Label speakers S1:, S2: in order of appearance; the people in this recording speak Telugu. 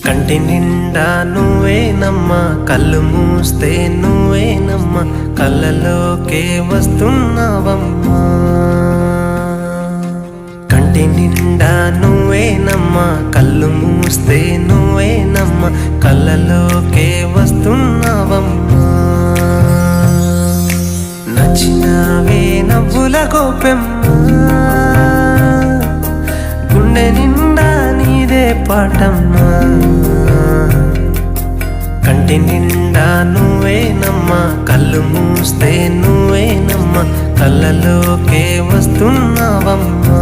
S1: కంటి నిండా నువ్వేనమ్మా, కళ్ళు మూస్తే నువ్వేనమ్మా, కళ్ళలోకే వస్తున్నావమ్మా. కంటి నిండా నువ్వేనమ్మా, కళ్ళు మూస్తే నువ్వేనమ్మా, కళ్ళలోకే వస్తున్నావమ్మా. నచ్చినవే నవ్వుల గోపెమ్మా, గుండె నిండా నీదే పాటమ్మా. కంటి నిండా నువ్వేనమ్మా, కళ్ళు మూస్తే నువ్వేనమ్మా, కళ్ళలోకే వస్తున్నావమ్మా.